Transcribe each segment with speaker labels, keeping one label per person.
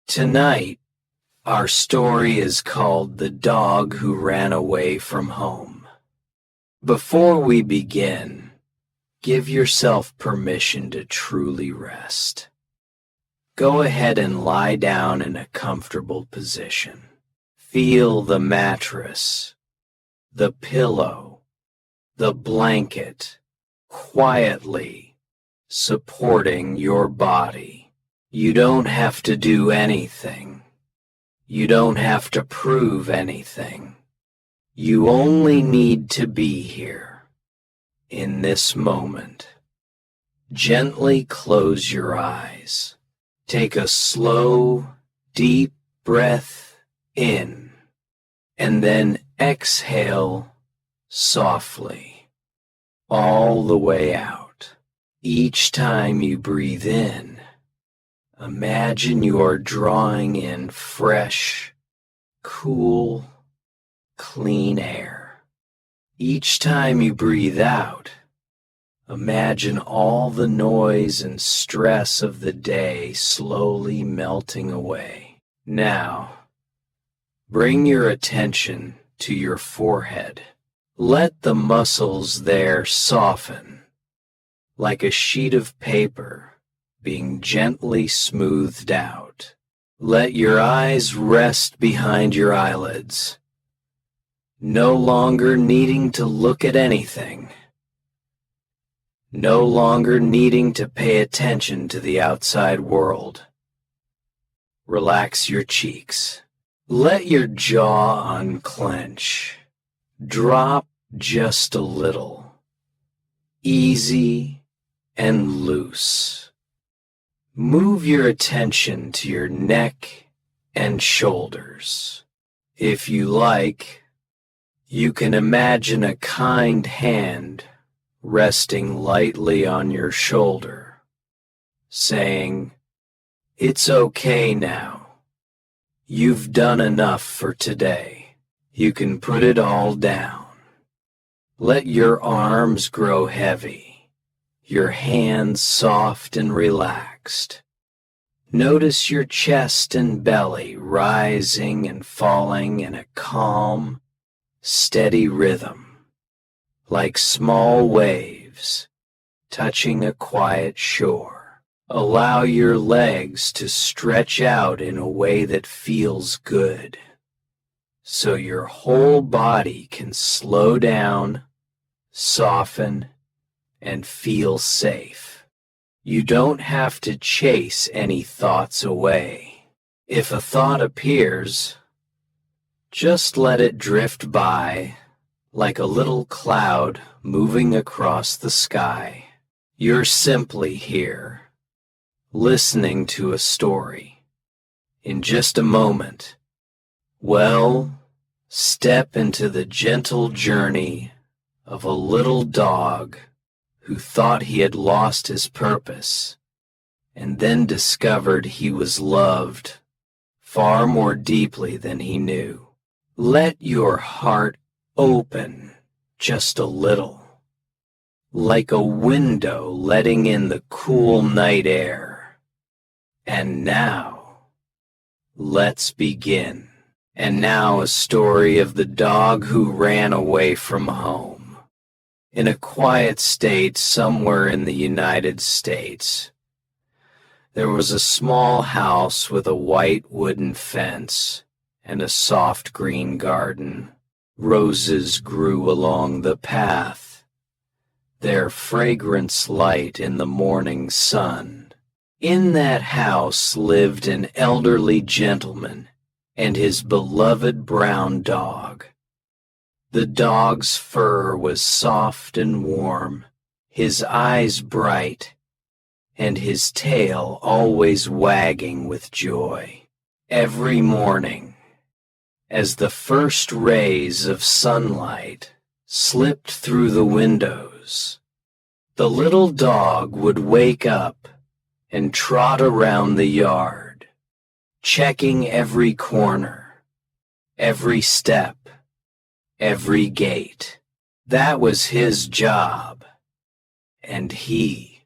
Speaker 1: Tonight, our story is called The Dog Who Ran Away from Home. Before we begin, give yourself permission to truly rest. Go ahead and lie down in a comfortable position. Feel the mattress, the pillow, the blanket quietly supporting your body. You don't have to do anything. You don't have to prove anything. You only need to be here, in this moment. Gently close your eyes. Take a slow, deep breath in, and then exhale softly, all the way out. Each time you breathe in, imagine you are drawing in fresh, cool, clean air. Each time you breathe out, imagine all the noise and stress of the day slowly melting away. Now, bring your attention to your forehead. Let the muscles there soften, like a sheet of paper being gently smoothed out. Let your eyes rest behind your eyelids, no longer needing to look at anything, no longer needing to pay attention to the outside world. Relax your cheeks. Let your jaw unclench. Drop just a little, easy and loose. Move your attention to your neck and shoulders. If you like, you can imagine a kind hand resting lightly on your shoulder, saying, "It's okay now. You've done enough for today. You can put it all down." Let your arms grow heavy, your hands soft and relaxed. Notice your chest and belly rising and falling in a calm, steady rhythm, like small waves touching a quiet shore. Allow your legs to stretch out in a way that feels good, so your whole body can slow down, soften, and feel safe. You don't have to chase any thoughts away. If a thought appears, just let it drift by like a little cloud moving across the sky. You're simply here, listening to a story. In just a moment, step into the gentle journey of a little dog who thought he had lost his purpose and then discovered he was loved far more deeply than he knew. Let your heart open just a little, like a window letting in the cool night air. And now, let's begin. And now a story of the dog who ran away from home. In a quiet state somewhere in the United States, there was a small house with a white wooden fence and a soft green garden. Roses grew along the path, their fragrance light in the morning sun. In that house lived an elderly gentleman and his beloved brown dog. The dog's fur was soft and warm, his eyes bright, and his tail always wagging with joy. Every morning, as the first rays of sunlight slipped through the windows, the little dog would wake up and trot around the yard, checking every corner, every step, every gate. That was his job, and he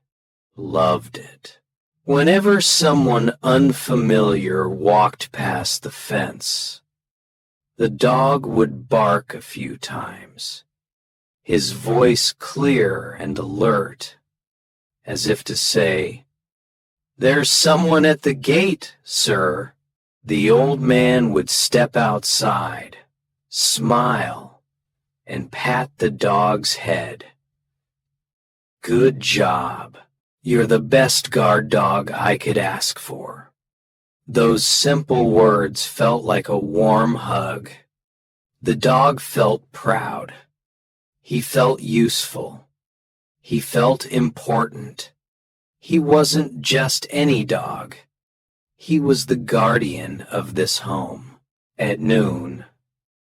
Speaker 1: loved it. Whenever someone unfamiliar walked past the fence, the dog would bark a few times, his voice clear and alert, as if to say, "There's someone at the gate, sir." The old man would step outside, smile, and pat the dog's head. "Good job. You're the best guard dog I could ask for." Those simple words felt like a warm hug. The dog felt proud. He felt useful. He felt important. He wasn't just any dog. He was the guardian of this home. At noon,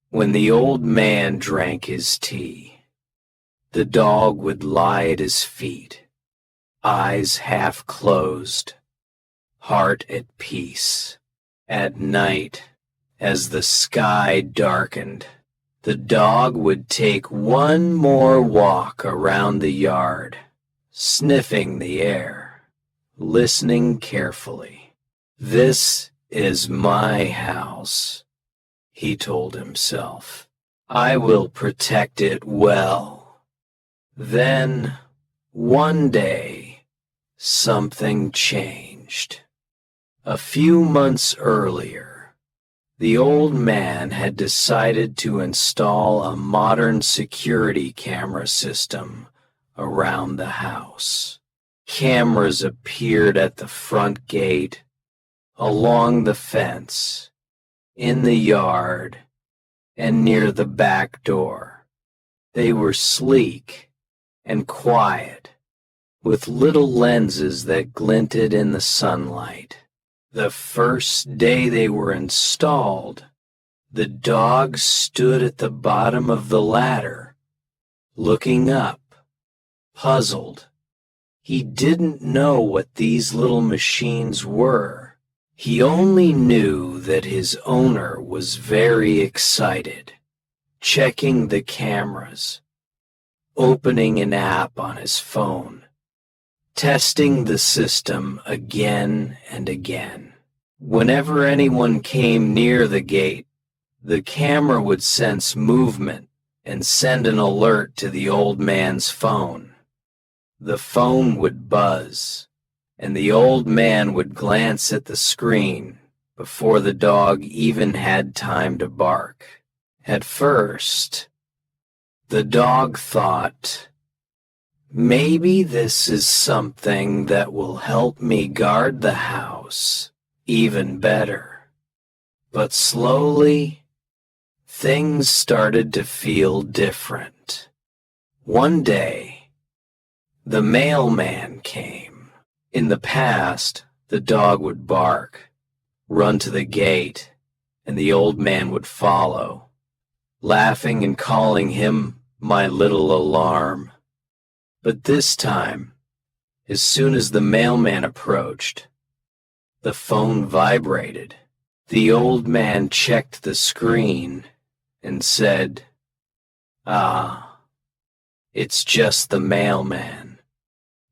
Speaker 1: when the old man drank his tea, the dog would lie at his feet, eyes half closed, heart at peace. At night, as the sky darkened, the dog would take one more walk around the yard, sniffing the air, listening carefully. "This is my house," he told himself. "I will protect it well." Then, one day, something changed. A few months earlier, the old man had decided to install a modern security camera system around the house. Cameras appeared at the front gate, along the fence, in the yard, and near the back door. They were sleek and quiet, with little lenses that glinted in the sunlight. The first day they were installed, the dog stood at the bottom of the ladder, looking up, puzzled. He didn't know what these little machines were. He only knew that his owner was very excited, checking the cameras, opening an app on his phone, testing the system again and again. Whenever anyone came near the gate, the camera would sense movement and send an alert to the old man's phone. The phone would buzz, and the old man would glance at the screen before the dog even had time to bark. At first, the dog thought, "Maybe this is something that will help me guard the house even better." But slowly, things started to feel different. One day, the mailman came. In the past, the dog would bark, run to the gate, and the old man would follow, laughing and calling him "my little alarm." But this time, as soon as the mailman approached, the phone vibrated. The old man checked the screen and said, "Ah, it's just the mailman,"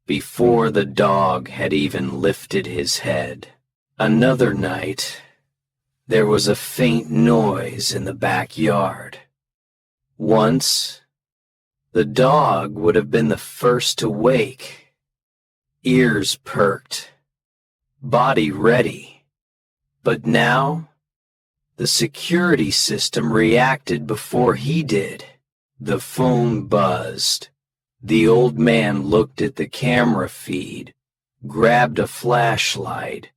Speaker 1: before the dog had even lifted his head. Another night, there was a faint noise in the backyard. Once, the dog would have been the first to wake, ears perked, body ready. But now, the security system reacted before he did. The phone buzzed. The old man looked at the camera feed, grabbed a flashlight,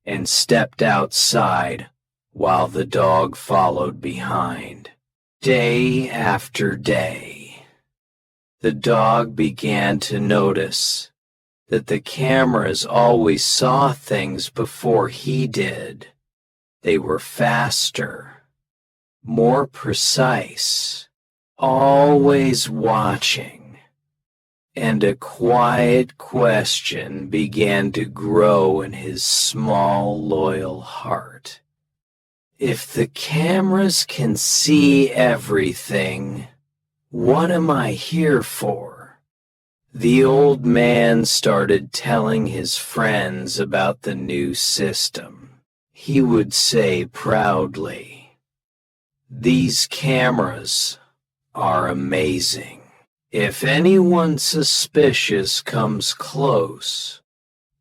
Speaker 1: and stepped outside while the dog followed behind. Day after day, the dog began to notice that the cameras always saw things before he did. They were faster, more precise, always watching. And a quiet question began to grow in his small, loyal heart. If the cameras can see everything, what am I here for? The old man started telling his friends about the new system. He would say proudly, "These cameras are amazing. If anyone suspicious comes close,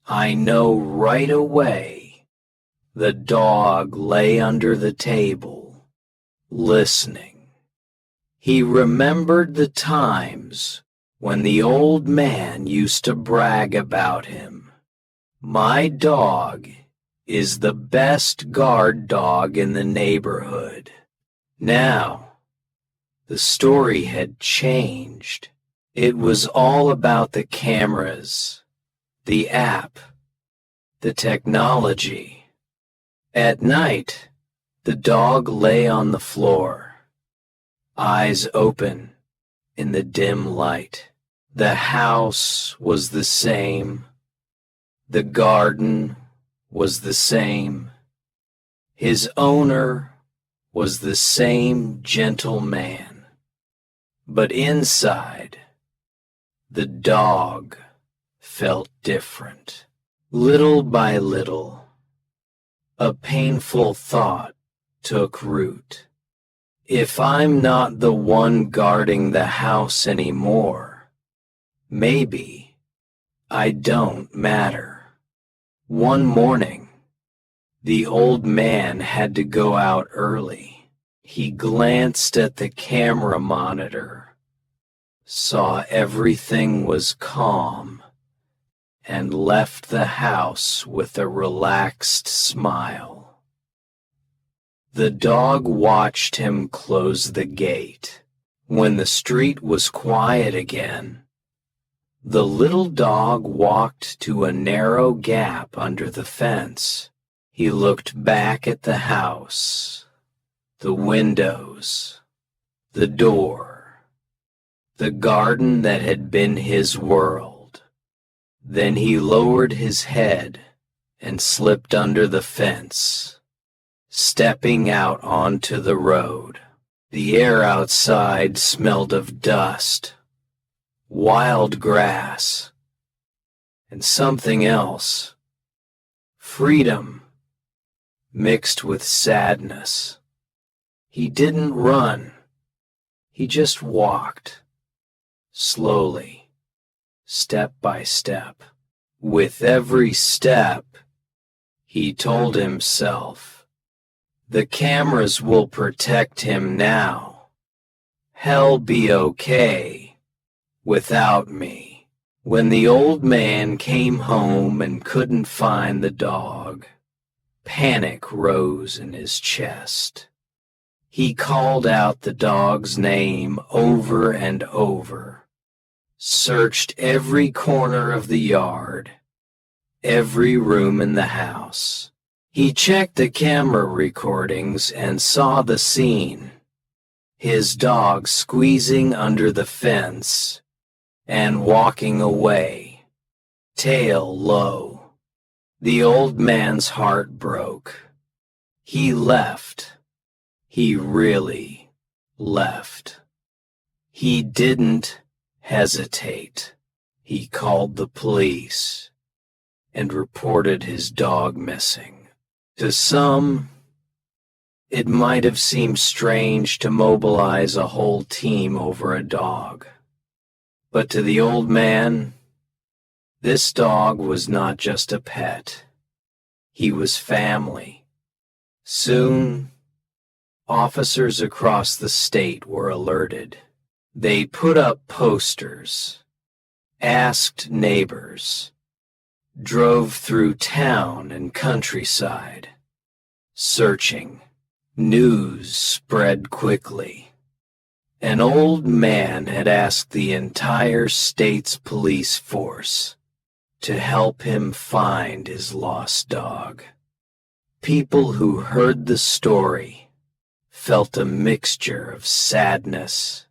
Speaker 1: I know right away." The dog lay under the table, listening. He remembered the times when the old man used to brag about him. "My dog is the best guard dog in the neighborhood." Now, the story had changed. It was all about the cameras, the app, the technology. At night, the dog lay on the floor, eyes open in the dim light. The house was the same. The garden was the same. His owner was the same gentle man. But inside, the dog felt different. Little by little, a painful thought took root. If I'm not the one guarding the house anymore, maybe I don't matter. One morning, the old man had to go out early. He glanced at the camera monitor, saw everything was calm, and left the house with a relaxed smile. The dog watched him close the gate. When the street was quiet again, the little dog walked to a narrow gap under the fence. He looked back at the house, the windows, the door, the garden that had been his world. Then he lowered his head and slipped under the fence, stepping out onto the road. The air outside smelled of dust, wild grass, and something else. Freedom mixed with sadness. He didn't run. He just walked, slowly, step by step. With every step, he told himself, "The cameras will protect him now. He'll be okay without me." When the old man came home and couldn't find the dog, panic rose in his chest. He called out the dog's name over and over, searched every corner of the yard, every room in the house. He checked the camera recordings and saw the scene. His dog squeezing under the fence and walking away, tail low. The old man's heart broke. He left. He really left. He didn't hesitate. He called the police and reported his dog missing. To some, it might have seemed strange to mobilize a whole team over a dog. But to the old man, this dog was not just a pet. He was family. Soon, officers across the state were alerted. They put up posters, asked neighbors, drove through town and countryside, searching. News spread quickly. An old man had asked the entire state's police force to help him find his lost dog. People who heard the story felt a mixture of sadness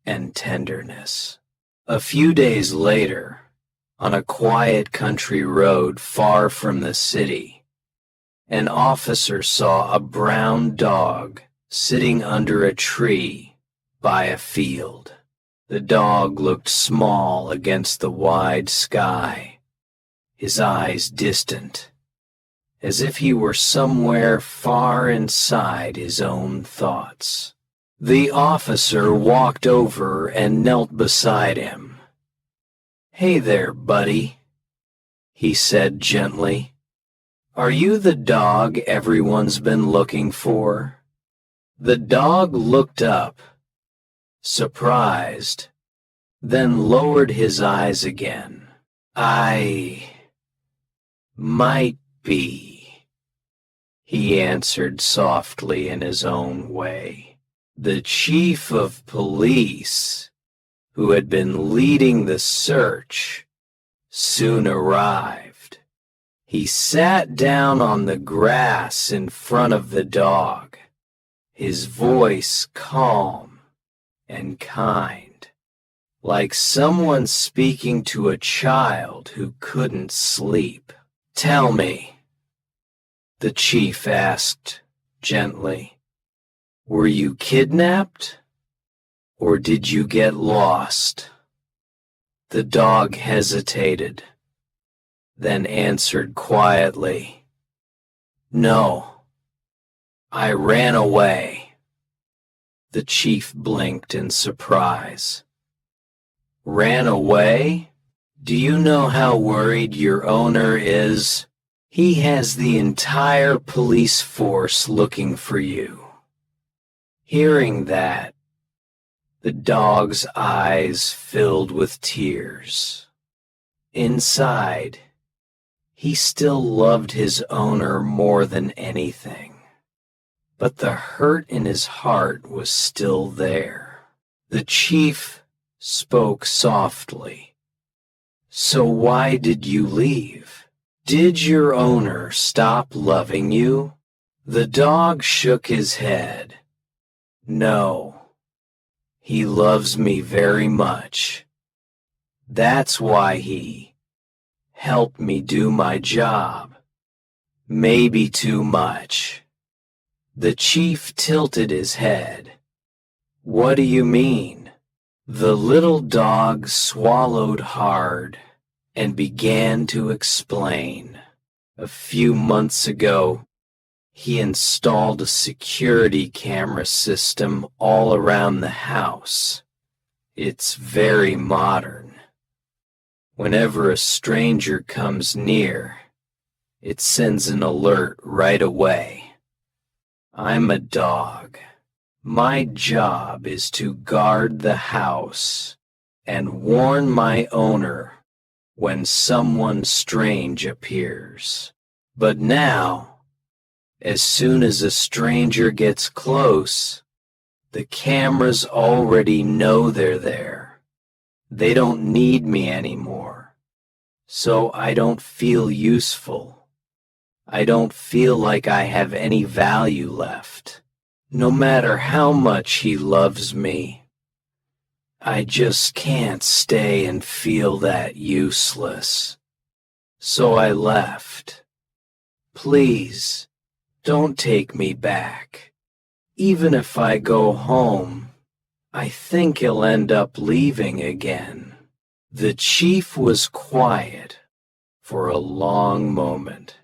Speaker 1: and tenderness. A few days later, on a quiet country road far from the city, an officer saw a brown dog sitting under a tree by a field. The dog looked small against the wide sky, his eyes distant, as if he were somewhere far inside his own thoughts. The officer walked over and knelt beside him. "Hey there, buddy," he said gently. "Are you the dog everyone's been looking for?" The dog looked up, surprised, then lowered his eyes again. "I might be," he answered softly in his own way. The chief of police, who had been leading the search, soon arrived. He sat down on the grass in front of the dog, his voice calm and kind, like someone speaking to a child who couldn't sleep. "Tell me," the chief asked gently, "were you kidnapped, or did you get lost?" The dog hesitated, then answered quietly, "No, I ran away." The chief blinked in surprise. "Ran away? Do you know how worried your owner is? He has the entire police force looking for you." Hearing that, the dog's eyes filled with tears. Inside, he still loved his owner more than anything, but the hurt in his heart was still there. The chief spoke softly. "So why did you leave? Did your owner stop loving you?" The dog shook his head. "No, he loves me very much. That's why he helped me do my job. Maybe too much." The chief tilted his head. "What do you mean?" The little dog swallowed hard and began to explain. "A few months ago, he installed a security camera system all around the house. It's very modern. Whenever a stranger comes near, it sends an alert right away. I'm a dog. My job is to guard the house and warn my owner when someone strange appears. But now, as soon as a stranger gets close, the cameras already know they're there. They don't need me anymore, so I don't feel useful. I don't feel like I have any value left. No matter how much he loves me, I just can't stay and feel that useless. So I left. Please, don't take me back. Even if I go home, I think he'll end up leaving again." The chief was quiet for a long moment.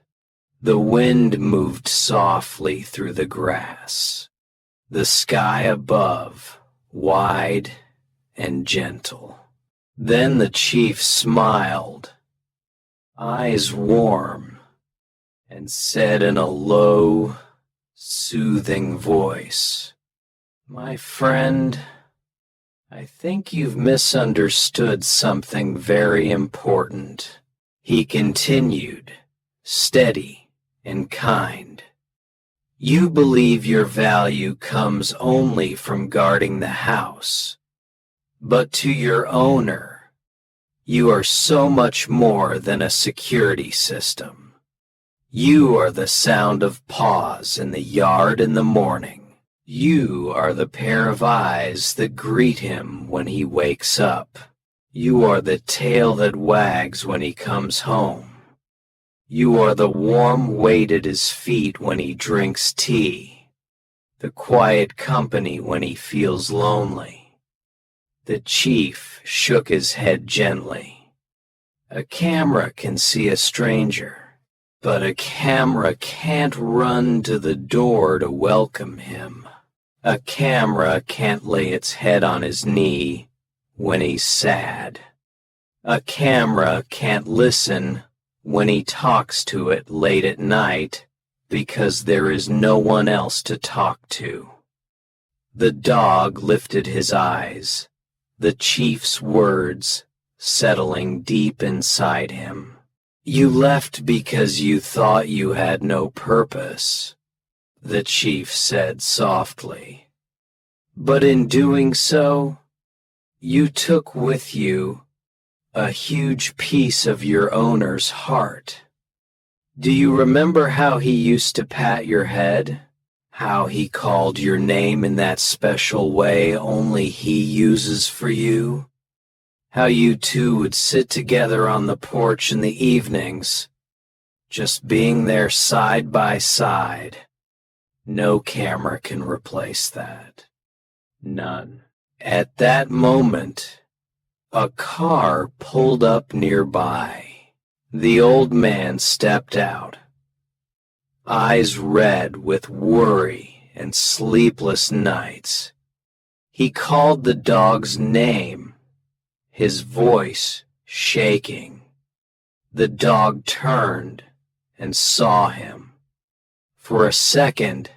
Speaker 1: The wind moved softly through the grass, the sky above, wide and gentle. Then the chief smiled, eyes warm, and said in a low, soothing voice, "My friend, I think you've misunderstood something very important." He continued, steady and kind. "You believe your value comes only from guarding the house, but to your owner, you are so much more than a security system. You are the sound of paws in the yard in the morning. You are the pair of eyes that greet him when he wakes up. You are the tail that wags when he comes home. You are the warm weight at his feet when he drinks tea, the quiet company when he feels lonely, The chief shook his head gently. A camera can see a stranger, but a camera can't run to the door to welcome him. A camera can't lay its head on his knee when he's sad. A camera can't listen when he talks to it late at night because there is no one else to talk to. The dog lifted his eyes, the chief's words settling deep inside him. You left because you thought you had no purpose, the chief said softly. But in doing so, you took with you a huge piece of your owner's heart. Do you remember how he used to pat your head? How he called your name in that special way only he uses for you? How you two would sit together on the porch in the evenings, just being there side by side. No camera can replace that. None. At that moment, a car pulled up nearby. The old man stepped out, eyes red with worry and sleepless nights. He called the dog's name, his voice shaking. The dog turned and saw him. For a second,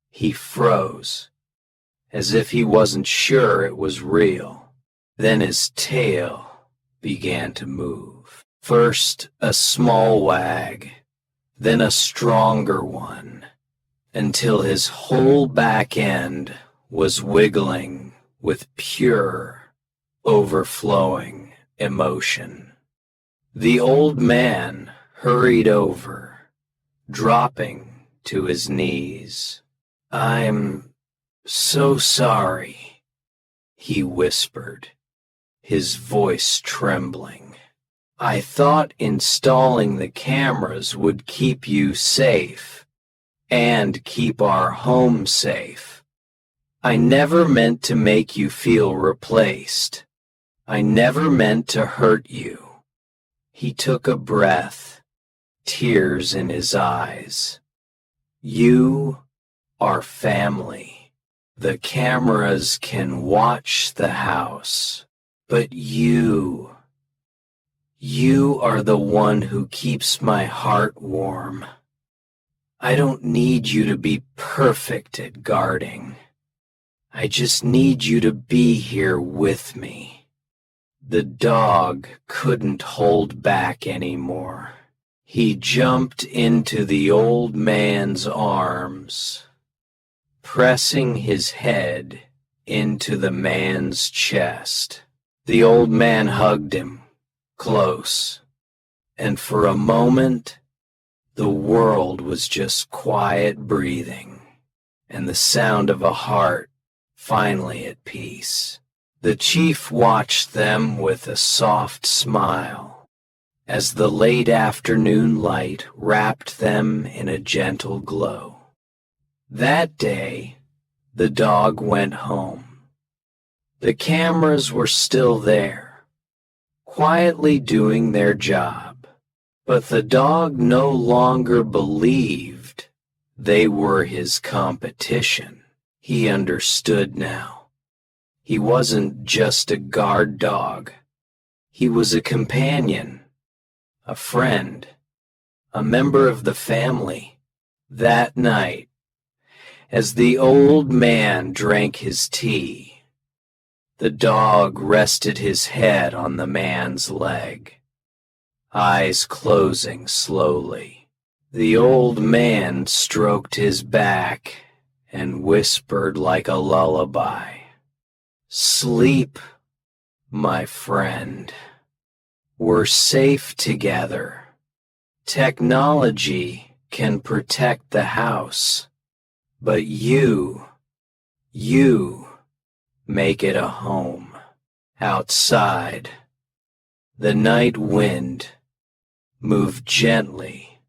Speaker 1: he froze, as if he wasn't sure it was real. Then his tail began to move. First a small wag, then a stronger one, until his whole back end was wiggling with pure, overflowing emotion. The old man hurried over, dropping to his knees. I'm so sorry, he whispered, his voice trembling. I thought installing the cameras would keep you safe and keep our home safe. I never meant to make you feel replaced. I never meant to hurt you. He took a breath, tears in his eyes. You are family. The cameras can watch the house, but you are the one who keeps my heart warm. I don't need you to be perfect at guarding. I just need you to be here with me. The dog couldn't hold back anymore. He jumped into the old man's arms, pressing his head into the man's chest. The old man hugged him close, and for a moment, the world was just quiet breathing, and the sound of a heart finally at peace. The chief watched them with a soft smile, as the late afternoon light wrapped them in a gentle glow. That day, the dog went home. The cameras were still there, quietly doing their job, but the dog no longer believed they were his competition. He understood now. He wasn't just a guard dog. He was a companion, a friend, a member of the family. That night, as the old man drank his tea, the dog rested his head on the man's leg, eyes closing slowly. The old man stroked his back and whispered like a lullaby, "Sleep, my friend. We're safe together. Technology can protect the house, but you make it a home." Outside, the night wind moved gently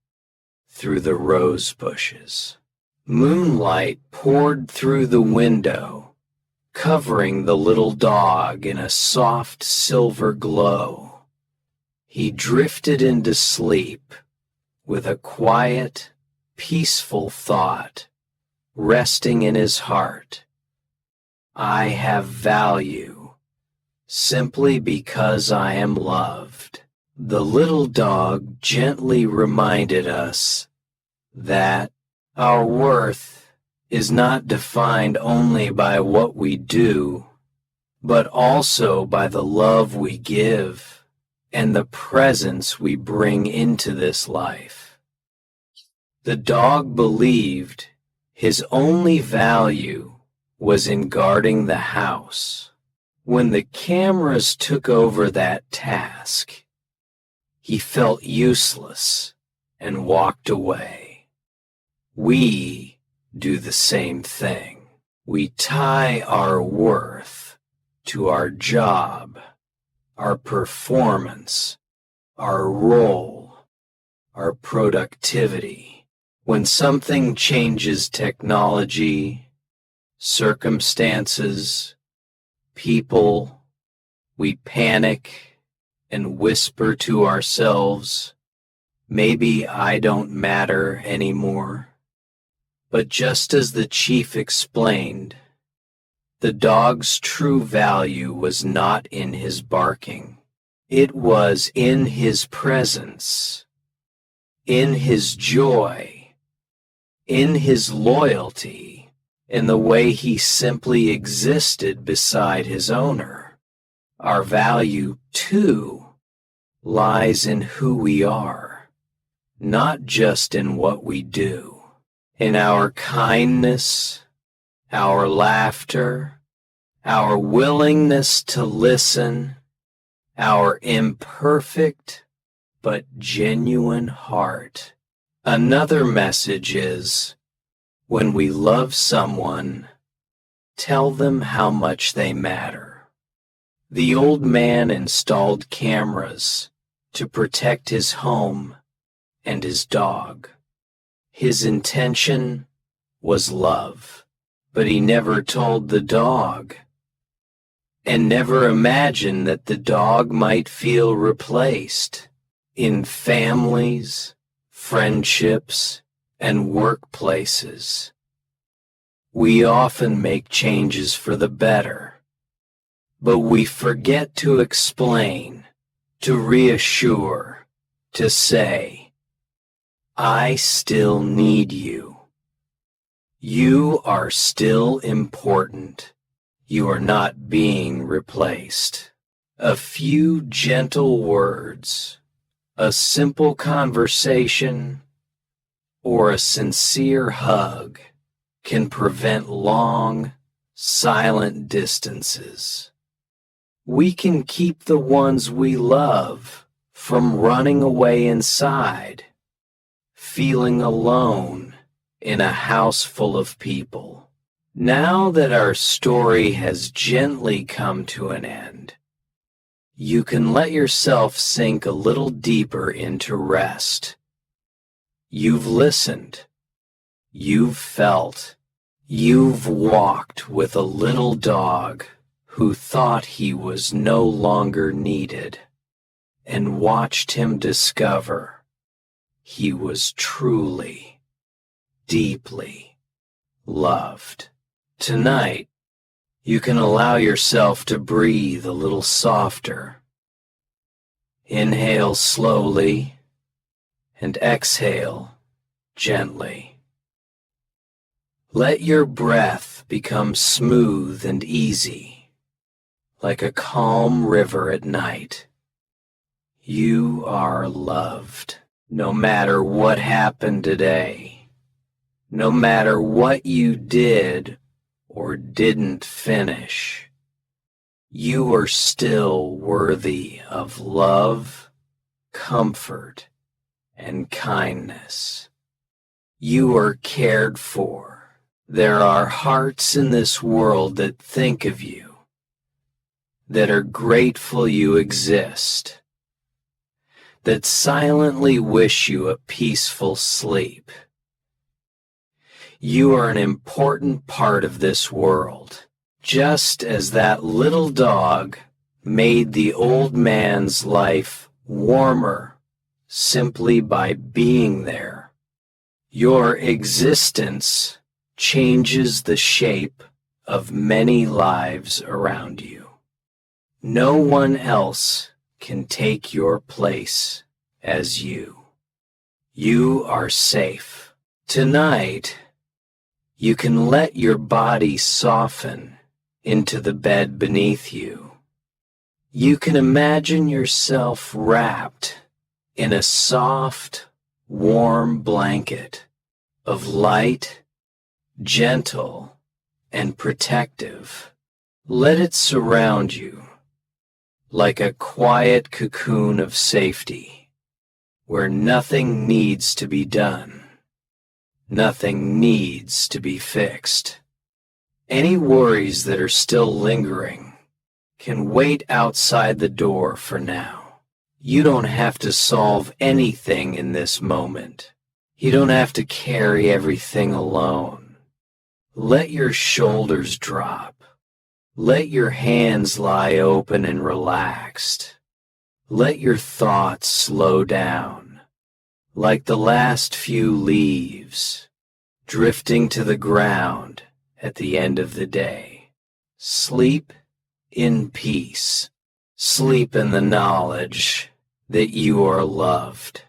Speaker 1: through the rose bushes. Moonlight poured through the window, covering the little dog in a soft silver glow. He drifted into sleep with a quiet, peaceful thought resting in his heart. I have value simply because I am loved. The little dog gently reminded us that our worth is not defined only by what we do, but also by the love we give and the presence we bring into this life. The dog believed his only value was in guarding the house. When the cameras took over that task, he felt useless and walked away. We do the same thing. We tie our worth to our job, our performance, our role, our productivity. When something changes technology, circumstances, people, we panic and whisper to ourselves, maybe I don't matter anymore. But just as the chief explained, the dog's true value was not in his barking. It was in his presence, in his joy, in his loyalty, in the way he simply existed beside his owner. Our value, too, lies in who we are, not just in what we do. In our kindness, our laughter, our willingness to listen, our imperfect but genuine heart. Another message is, when we love someone, tell them how much they matter. The old man installed cameras to protect his home and his dog. His intention was love, but he never told the dog, and never imagined that the dog might feel replaced. In families, friendships, and workplaces, we often make changes for the better, but we forget to explain, to reassure, to say, I still need you. You are still important. You are not being replaced. A few gentle words, a simple conversation, or a sincere hug can prevent long, silent distances. We can keep the ones we love from running away inside, feeling alone in a house full of people. Now that our story has gently come to an end, you can let yourself sink a little deeper into rest. You've listened, you've felt, you've walked with a little dog who thought he was no longer needed, and watched him discover he was truly, deeply loved. Tonight, you can allow yourself to breathe a little softer. Inhale slowly and exhale gently. Let your breath become smooth and easy, like a calm river at night. You are loved. No matter what happened today, no matter what you did or didn't finish, you are still worthy of love, comfort, and kindness. You are cared for. There are hearts in this world that think of you, that are grateful you exist, that silently wish you a peaceful sleep. You are an important part of this world, just as that little dog made the old man's life warmer simply by being there. Your existence changes the shape of many lives around you. No one else can take your place as you. You are safe. Tonight, you can let your body soften into the bed beneath you. You can imagine yourself wrapped in a soft, warm blanket of light, gentle, and protective. Let it surround you like a quiet cocoon of safety where nothing needs to be done, nothing needs to be fixed. Any worries that are still lingering can wait outside the door for now. You don't have to solve anything in this moment. You don't have to carry everything alone. Let your shoulders drop. Let your hands lie open and relaxed. Let your thoughts slow down, like the last few leaves, drifting to the ground at the end of the day. Sleep in peace. Sleep in the knowledge that you are loved,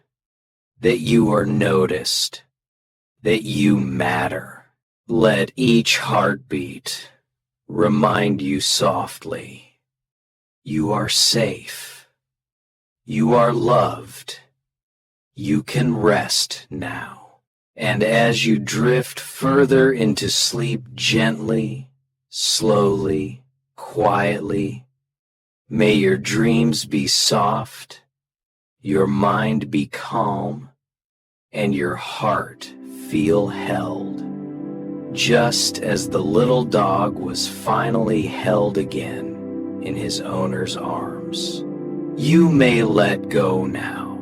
Speaker 1: that you are noticed, that you matter. Let each heartbeat remind you softly, you are safe, you are loved, you can rest now. And as you drift further into sleep gently, slowly, quietly, may your dreams be soft, your mind be calm, and your heart feel held, just as the little dog was finally held again in his owner's arms. You may let go now.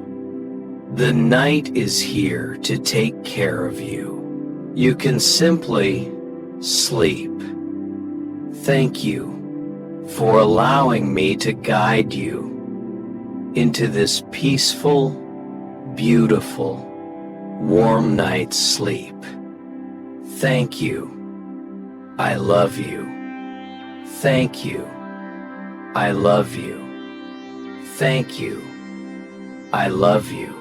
Speaker 1: The night is here to take care of you. You can simply sleep. Thank you for allowing me to guide you into this peaceful, beautiful, warm night's sleep. Thank you. I love you. Thank you. I love you. Thank you. I love you.